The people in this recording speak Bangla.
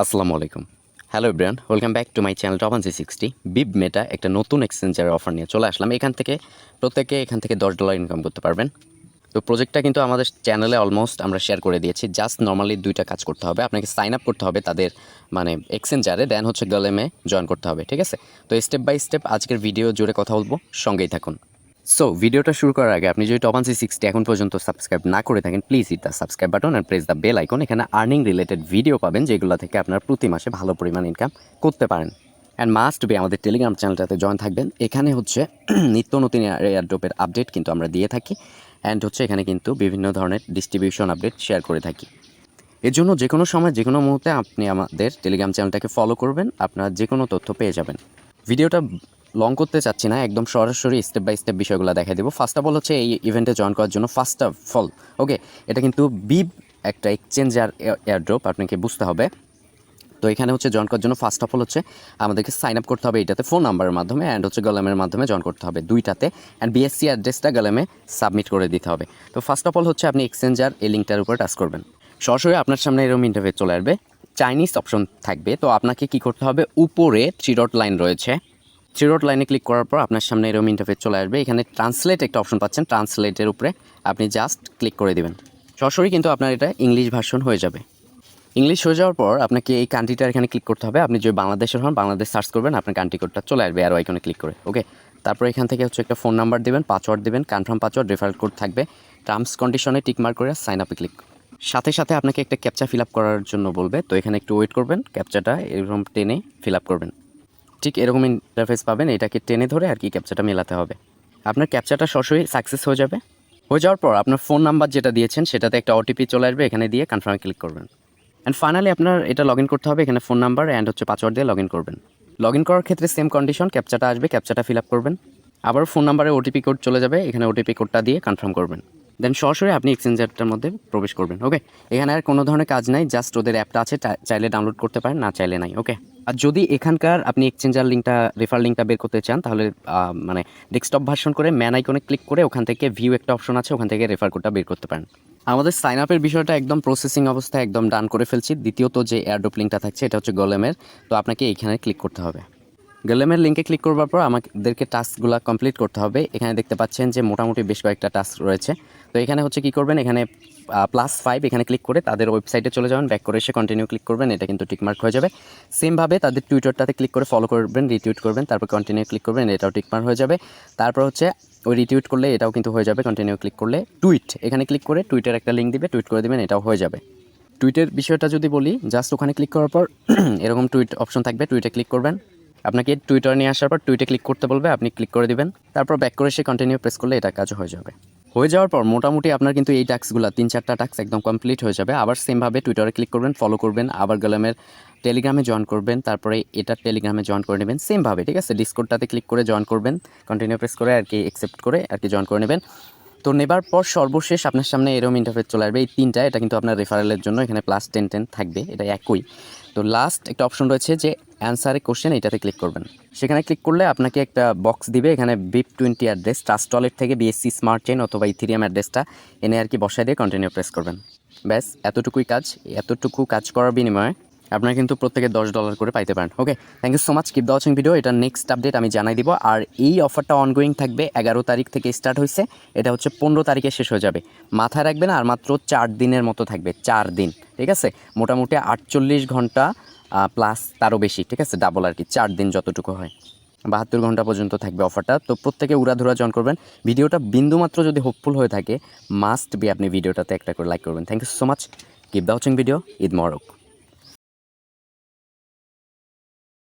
আসসালামু আলাইকুম। Hello everyone, welcome back to my channel top 360। বিব মেটা একটা নতুন এক্সচেঞ্জের অফার নিয়ে চলে আসলাম। এখান থেকে প্রত্যেকে $10 ইনকাম করতে পারবেন। তো প্রজেক্টটা কিন্তু আমাদের চ্যানেলে অলমোস্ট আমরা শেয়ার করে দিয়েছি। জাস্ট নর্মালি 2টা কাজ করতে হবে। আপনাকে সাইন আপ করতে হবে তাদের এক্সচেঞ্জারে, দেন হচ্ছে গলেমে জয়েন করতে হবে, ঠিক আছে? তো স্টেপ বাই স্টেপ আজকের ভিডিও জুড়ে কথা বলবো, সঙ্গেই থাকুন। সো ভিডিওটা শুরু করার আগে আপনি যদি টপ 360 এখন পর্যন্ত সাবস্ক্রাইব না করে থাকেন, please hit the subscribe button and press the bell icon. এখানে আর্নিং রিলেটেড ভিডিও পাবেন, যেগুলো থেকে আপনার প্রতি মাসে ভালো পরিমাণ ইনকাম করতে পারেন। অ্যান্ড মাস্ট বি আমাদের টেলিগ্রাম চ্যানেলটাতে জয়েন থাকবেন। এখানে হচ্ছে নিত্য নতুন এয়ারড্রপের আপডেট কিন্তু আমরা দিয়ে থাকি। অ্যান্ড হচ্ছে এখানে কিন্তু বিভিন্ন ধরনের ডিস্ট্রিবিউশন আপডেট শেয়ার করে থাকি। এর জন্য যে কোনো সময় যে কোনো মুহূর্তে আপনি আমাদের টেলিগ্রাম চ্যানেলটাকে ফলো করবেন, আপনার যে কোনো তথ্য পেয়ে যাবেন। ভিডিওটা লং করতে চাচ্ছি না, একদম সরাসরি স্টেপ বাই স্টেপ বিষয়গুলো দেখাই দেবো। ফার্স্ট অফ অল হচ্ছে এই ইভেন্টে জয়েন করার জন্য ফার্স্ট অফ অল এটা কিন্তু বিব একটা এক্সচেঞ্জার এয়ারড্রপ, আপনাকে বুঝতে হবে। তো এখানে হচ্ছে জয়েন করার জন্য ফার্স্ট অফ অল হচ্ছে আমাদেরকে সাইন আপ করতে হবে এইটাতে ফোন নাম্বারের মাধ্যমে, অ্যান্ড হচ্ছে গলেমের মাধ্যমে জয়েন করতে হবে দুইটাতে, অ্যান্ড বিএসসি অ্যাড্রেসটা গলেমে সাবমিট করে দিতে হবে। তো ফার্স্ট অফ অল হচ্ছে আপনি এক্সচেঞ্জার এই লিঙ্কটার উপর টাচ করবেন। সরাসরি আপনার সামনে এরকম ইন্টারফেস চলে আসবে, চাইনিজ অপশন থাকবে। তো আপনাকে কি করতে হবে, উপরে 3 ডট লাইন রয়েছে, 3 ডট লাইনে ক্লিক করার পর আপনার সামনে এরকম ইন্টারফেস চলে আসবে। এখানে ট্রান্সলেট একটা অপশন পাচ্ছেন, ট্রান্সলেটের উপরে আপনি জাস্ট ক্লিক করে দেবেন। সরাসরি কিন্তু আপনার এটা ইংলিশ ভার্সন হয়ে যাবে। ইংলিশ হয়ে যাওয়ার পর আপনাকে এই কান্ট্রিটার এখানে ক্লিক করতে হবে। আপনি যদি বাংলাদেশের হন, বাংলাদেশ সার্চ করবেন, আপনার কান্ট্রি কোডটা চলে আসবে আর আইকনে ক্লিক করে। তারপর এখান থেকে হচ্ছে একটা ফোন নাম্বার দেবেন, পাসওয়ার্ড দেবেন, কনফার্ম পাসওয়ার্ড, রেফারেল কোড থাকবে। টার্মস কন্ডিশনে টিক মার্ক করে সাইন আপে ক্লিক। সাথে সাথে আপনাকে একটা ক্যাপচা ফিল আপ করার জন্য বলবে। তো এখানে একটু ওয়েট করবেন, ক্যাপচাটা এরকম টেনে ফিল আপ করবেন। ঠিক এরকম ইন্টারফেস পাবেন, এটাকে টেনে ধরে আর কি ক্যাপচাটা মেলাতে হবে। আপনার ক্যাপচাটা সরাসরি সাকসেস হয়ে যাবে। হয়ে যাওয়ার পর আপনার ফোন নাম্বার যেটা দিয়েছেন সেটাতে একটা ওটিপি চলে আসবে, এখানে দিয়ে কনফার্মে ক্লিক করবেন। অ্যান্ড ফাইনালি আপনার এটা লগ ইন করতে হবে। এখানে ফোন নাম্বার অ্যান্ড হচ্ছে পাসওয়ার্ড দিয়ে লগ ইন করবেন। লগ ইন করার ক্ষেত্রে সেম কন্ডিশন, ক্যাপচাটা আসবে, ক্যাপচাটা ফিল আপ করবেন। আবার ফোন নাম্বারে ওটিপি কোড চলে যাবে, এখানে ওটিপি কোডটা দিয়ে কনফার্ম করবেন। দেন সরাসরি আপনি এক্সচেঞ্জারটার মধ্যে প্রবেশ করবেন। এখানে আর কোনো ধরনের কাজ নাই, জাস্ট ওদের অ্যাপটা আছে, চাইলে ডাউনলোড করতে পারেন, না চাইলে নাই। আর যদি এখানকার আপনি এক্সচেঞ্জার লিঙ্কটা, রেফার লিঙ্কটা বের করতে চান, তাহলে ডেস্কটপ ভার্সন করে ম্যান আইকনে ক্লিক করে ওখান থেকে ভিউ একটা অপশন আছে, ওখান থেকে রেফার কোডটা বের করতে পারেন। আমাদের সাইন আপের বিষয়টা একদম প্রসেসিং অবস্থায় একদম ডান করে ফেলছি। দ্বিতীয়ত যে এয়ারড্রপ লিঙ্কটা থাকছে এটা হচ্ছে গলেমের। তো আপনাকে এইখানে ক্লিক করতে হবে। গলেমের লিঙ্কে ক্লিক করবার পর আমাদেরকে টাস্কগুলো কমপ্লিট করতে হবে। এখানে দেখতে পাচ্ছেন যে মোটামুটি বেশ কয়েকটা টাস্ক রয়েছে। তো এখানে হচ্ছে কী করবেন, এখানে +5 এখানে ক্লিক করে তাদের ওয়েবসাইটে চলে যাবেন, ব্যাক করে এসে কন্টিনিউ ক্লিক করবেন, এটা কিন্তু টিকমার্ক হয়ে যাবে। সেমভাবে তাদের টুইটারটাতে ক্লিক করে ফলো করবেন, রিটুইট করবেন, তারপর কন্টিনিউ ক্লিক করবেন, এটাও টিকমার্ক হয়ে যাবে। তারপর হচ্ছে ওই রিটুইট করলে এটাও কিন্তু হয়ে যাবে, কন্টিনিউ ক্লিক করলে টুইট এখানে ক্লিক করে টুইটার একটা লিঙ্ক দিবে, টুইট করে দেবেন, এটাও হয়ে যাবে। টুইটের বিষয়টা যদি বলি, জাস্ট ওখানে ক্লিক করার পর এরকম টুইট অপশন থাকবে, টুইটে ক্লিক করবেন। আপনাকে টুইটার নিয়ে আসার পর টুইটে ক্লিক করতে বলবে, আপনি ক্লিক করে দিবেন। তারপর ব্যাক করে এসে কন্টিনিউ প্রেস করলে এটা কাজও হয়ে যাবে। হয়ে যাওয়ার পর মোটামুটি আপনার কিন্তু এই টাস্কগুলো 3-4টা টাস্ক একদম কমপ্লিট হয়ে যাবে। আবার সেমভাবে টুইটারে ক্লিক করবেন, ফলো করবেন, আবার গলেমের টেলিগ্রামে জয়েন করবেন, তারপরে এটা টেলিগ্রামে জয়েন করে নেবেন সেমভাবে, ঠিক আছে? ডিসকোডটাতে ক্লিক করে জয়েন করবেন, কন্টিনিউ প্রেস করে আর কি অ্যাকসেপ্ট করে আর কি জয়েন করে নেবেন। তো নেবার পর সর্বশেষ আপনার সামনে এরকম ইন্টারফেস চলে আসবে। এই 3টা, এটা কিন্তু আপনার রেফারেলের জন্য, এখানে +10 থাকবে, এটা একই। তো লাস্ট একটা অপশন রয়েছে যে অ্যান্সার এ কোশ্চেন, এটাতে ক্লিক করবেন। সেখানে ক্লিক করলে আপনাকে একটা বক্স দিবে, এখানে BIP20 অ্যাড্রেস, ট্রাস্ট ওয়ালেট থেকে বিএসসি স্মার্ট চেইন অথবা ইথেরিয়াম অ্যাড্রেসটা এনে আর কি বসায় দিয়ে কন্টিনিউ প্রেস করবেন। ব্যাস এতটুকুই কাজ। এতটুকু কাজ করার বিনিময়ে আপনারা কিন্তু প্রত্যেকে $10 করে পাইতে পারেন। Thank you so much, keep the watching video. এটা নেক্সট আপডেট আমি জানাই দিব। আর এই অফারটা অনগোয়িং থাকবে, 11 তারিখ থেকে স্টার্ট হয়েছে, এটা হচ্ছে 15 তারিখে শেষ হয়ে যাবে। মাথায় রাখবেন, আর মাত্র 4 দিনের মতো থাকবে, 4 দিন, ঠিক আছে? মোটামুটি 48 ঘন্টা প্লাস তারও বেশি, ঠিক আছে? ডাবল আর কি, 4 দিন যতটুকু হয়, 72 ঘন্টা পর্যন্ত থাকবে অফারটা। তো প্রত্যেকে উড়াধুরা জয়েন করবেন। ভিডিওটা বিন্দুমাত্র যদি হোপফুল হয়ে থাকে, মাস্ট বি আপনি ভিডিওটাতে একটা করে লাইক করবেন। Thank you so much, keep the watching video. Eid Mobarak.